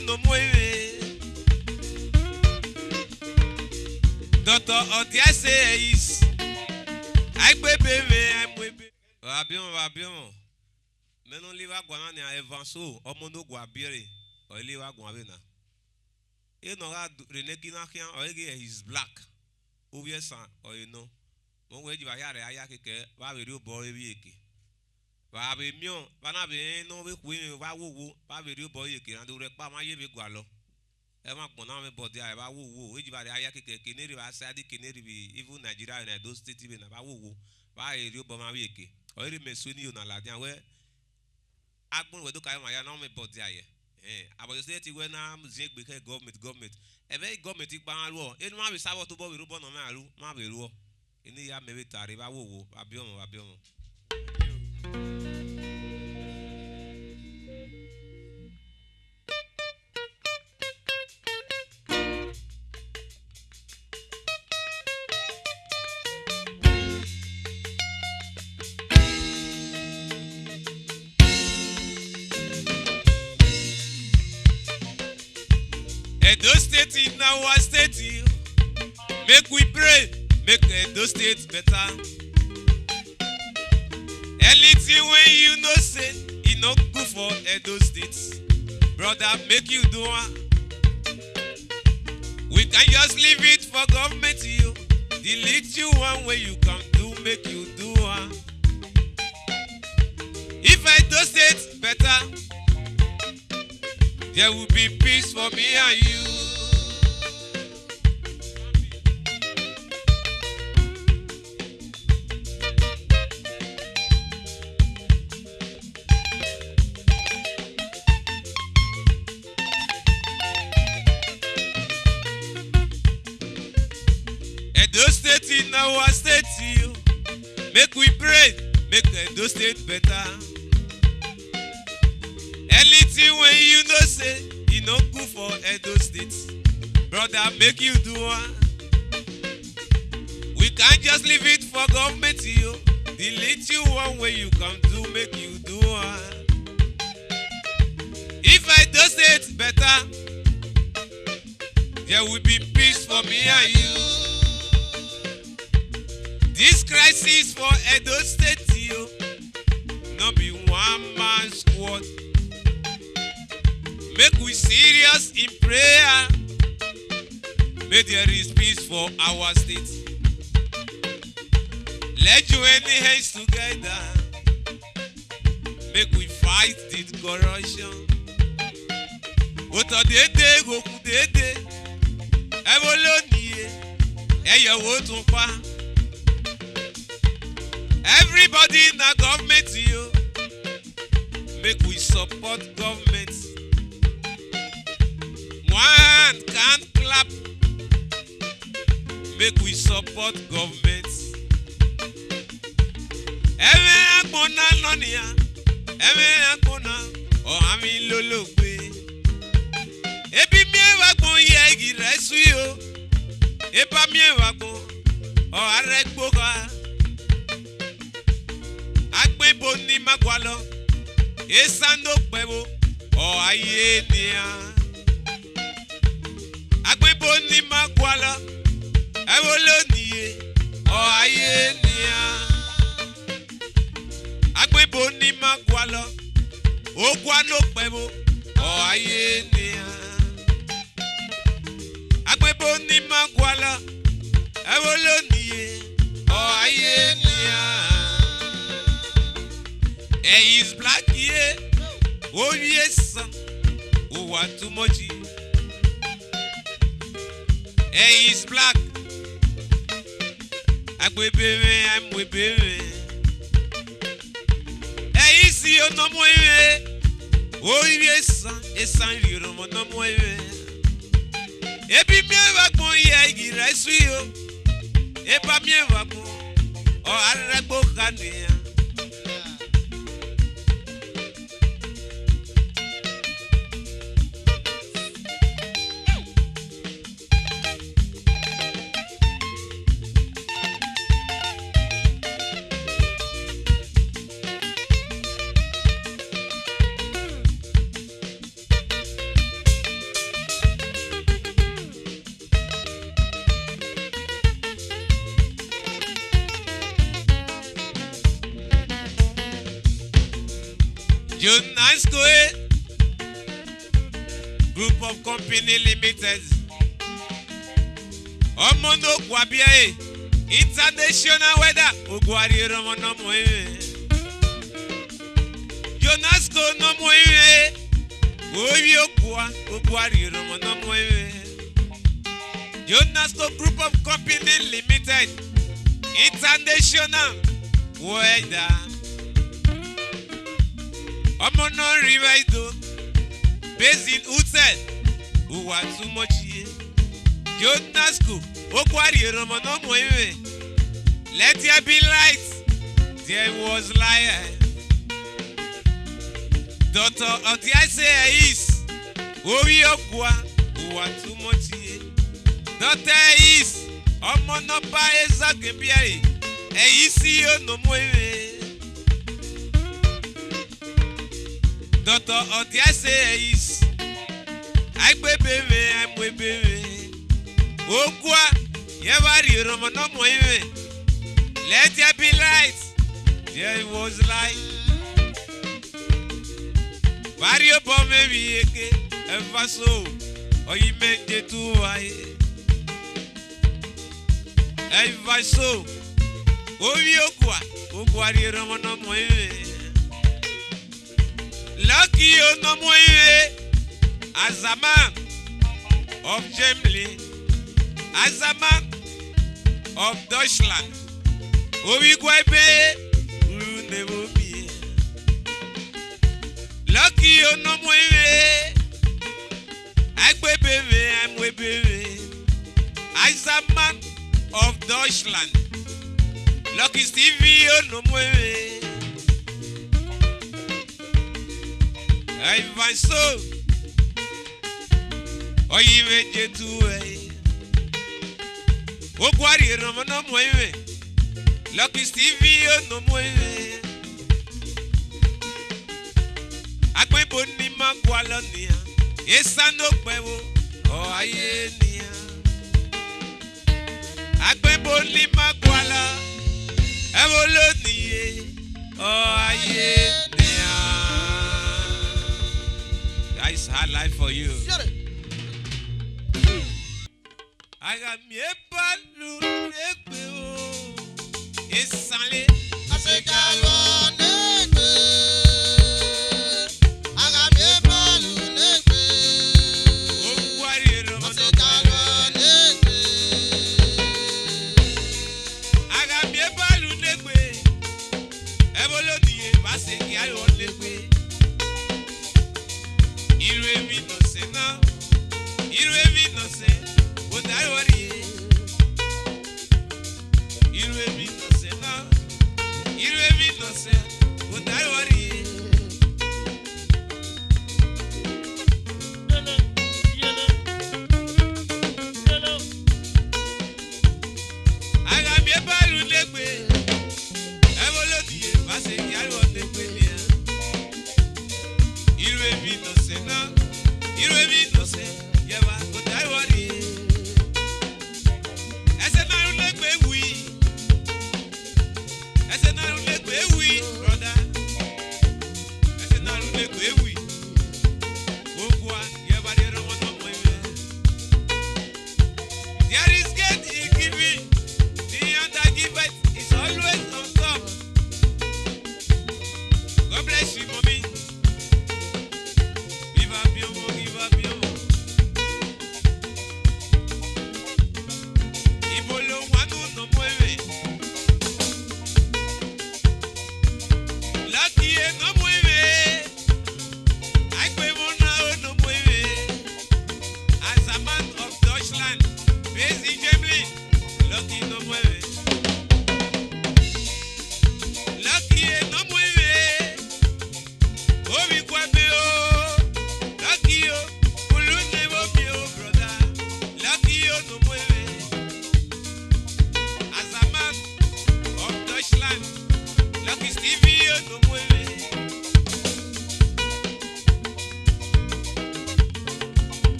no mueve. Doctor Odia say Ehis. I baby. Abion. Menon liva guana ne EVANS o mono guabire o liva guavena. E no ga renegina kian o Ehis black. Ubiesa o no. Mo weji ba yare aya keke ba be ru bo ebi eke. Ba be mion ba na be no be ku ba wowo ba be ru bo eke and re pa ma ye be gwa lo. E ma gbon na me body ai ba wowo weji ba aya keke keneri ba sadi keneri bi even Nigeria and those state be na ba wowo ba e ru bo ma be eke. O ri me suni o na la dia we agbon we do kai ma ya na me body ai. About the state when I'm zigbe government. Every government ikpa ru. E ma be sabo to bo be ru bo na ma be ru. Ini ya mewe tari ba wo abiomo. Edo state in our state, make we pray. Make Edo State better. Anything when you know say it not good for Edo State, brother, make you do it. We can just leave it for government. You delete you one way you can do, make you do it. If Edo State better, there will be peace for me and you. Edo State in our state, you make we pray, make Edo State better. Anything when you know say it not good for Edo State, brother, make you do it. We can't just leave it for government, you delete you one way you can do, make you do it. If Edo State better, there will be peace for me and you. This crisis for Edo State, you not be one man squad. Make we serious in prayer. May there is peace for our state. Let's join hands together. Make we fight this corruption. Oto dede goku dede. Evolo niye. Eyo wo tun pa. Everybody in the government, you make we support government. One can't clap. Make we support government. Every akona nonia, every akona, oh ami lolo gbe. Ebi mi ewagbon ye igi resu yo. Eba mi ewagbon, oh aregbo ka. Agbebo ni magwalo, esando pebo, oh aye niya. Agbebo ni magwalo, ewolo niye, oh aye niya. Agbebo ni magwalo, ogwalo pebo, oh aye niya. Agbebo ni magwalo, ewolo niye, oh aye niya. Ehis black ye, oh yes, oh what too much. Ehis black, I'm with baby. Ehis yo no mueve, oh yes, it's a little no mueve. Ebi mi evagbon ye gira suyo, eba mi evagbon, oh aragbo kania. Jonasco Group of Company Limited. Omono Guabia International Weather Oguari Romono Moe. Jonasco no Moe. Oyo Gua Oguari Romono Moe. Jonasco Group of Company Limited. International Weather. Omono Rivido. Based in Utel, who was too much here. Jonasco, Okwari Romono Moe. Let there be light. There was light. Daughter of the Ehis, Owi Okwa, who was too much here. Daughter Ehis, Omono Pa Ezakebiai, Ehisi no Moe. Daughter of the Ehis, I'm baby. Okwa, Yevari Romono Moe. Let there be light. There was light. Vario Bome Vieke, Evaso, or you meant it to I. Evaso, Ovi Okwa, Okwari Romono Moe. Lucky you no more as a man of Germany, as a man of Deutschland. Obi Guaibe, who never be. Lucky you no more. I'm baby. As a man of Deutschland. Lucky Stevie, you no more. EVANS so or even get to Okwari Romono Moe. Lucky Stevie no Moe. Akwe boni magwalonia. Esano kwewo o ayenia. Akwe boni magwala. Evolonie o ayenia. It's hard life for you. I got me a balu. It's Sunday. I say,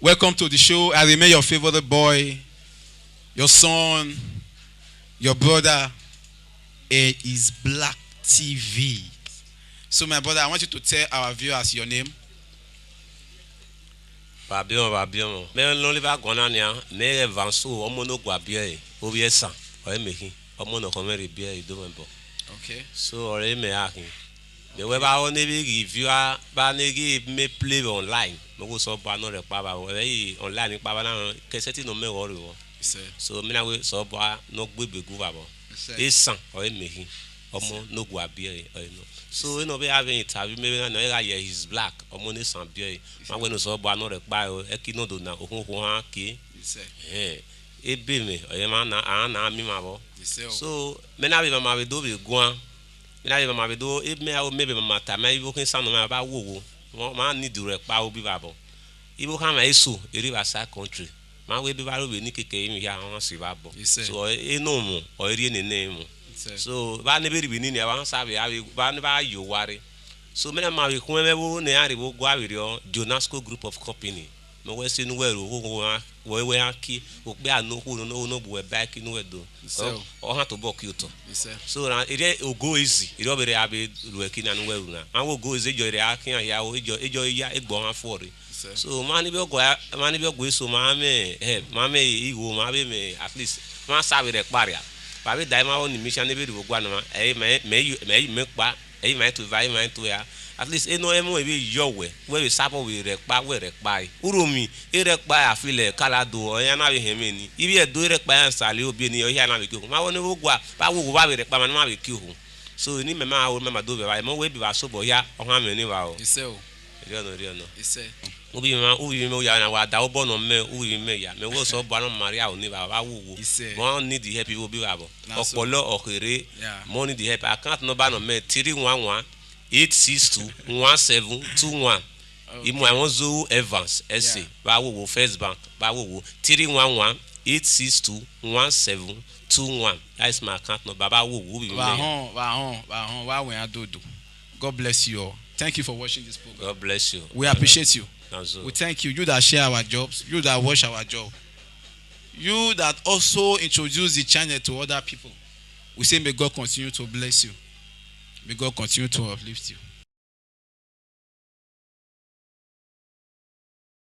Welcome to the show. I remain your favorite boy, your son, your brother, Ehis Black TV. So, my brother, I want you to tell our viewers your name. Babion. Mais non, les va gonania, mais EVANS, omono guabie, obiesa, oemehi, omono comere bien, et domembo. Okay. So, me akin. Mais we ba on ebi reviewer, ba negi me play online. Me go so ba no re pa ba we online pa ba na ke seti no me worry wo. So me na we so ba no gbegbe gu ba bo. Esan oemehi, omo no guabie, no. So we no be having interview maybe na Ehis Black omo ni san bie ma we no so bo no re pa o e ki no do na ohun ha ki e be me o ye ma na mi ma bo so me na be ma be do be guan me na be ma be do e me o me be ma ta ma ibo kin san no ma ba wo ma ni do re pa o bi ba bo ibo kan ma eso eri ba sa country ma we be ba ro be ni keke mi ya won si ba bo so e no mu o eri ni ne mu. So ba ne be ni ne ba sabe ba ne ba yo ware so me na ma we kun me bo ne ari bo gwa wirio Jonasco group of company me we se nu we ro we aki o pe anu ku no bu e back nu we do o ha to bo kyuto so na ire o go easy ire obere abi ru eki na nu we ru na ma wo go easy jo ire aki ya o ejo ya egbo ha fori so ma ni be go so ma me iwo ma be me at least ma sabe re paria Papi daima on mission ebe do gwa no me pa me to vai me to ya at least eno emo ebe yowe we sabo we rekpa uromi rekpa afile kala do oya na we heme ni ibi e do rekpa ya sale obi ni oya na we ki ma woni wo gwa pa wo ba we rekpa ma na we ki ho so ni me ma wo me ma do be ba mo we bi ba so bo ya o ha me ni ba o ise o rio no ise ubi me ya na wa da obo no me ubi me ya me wo so bo no maria o ni ba wo mo need the help people be ba bo opolo okere mo need the help account number no me 311 8621721 imu I want zo EVANS SA ba wo First Bank ba wo 311 8621721 that is my account number ba wo ubi me wa we adodo. God bless you all. Thank you for watching this program. God bless you. We appreciate you. So. We thank you that share our jobs, you that watch our job, you that also introduce the channel to other people. We say may God continue to bless you. May God continue to uplift you.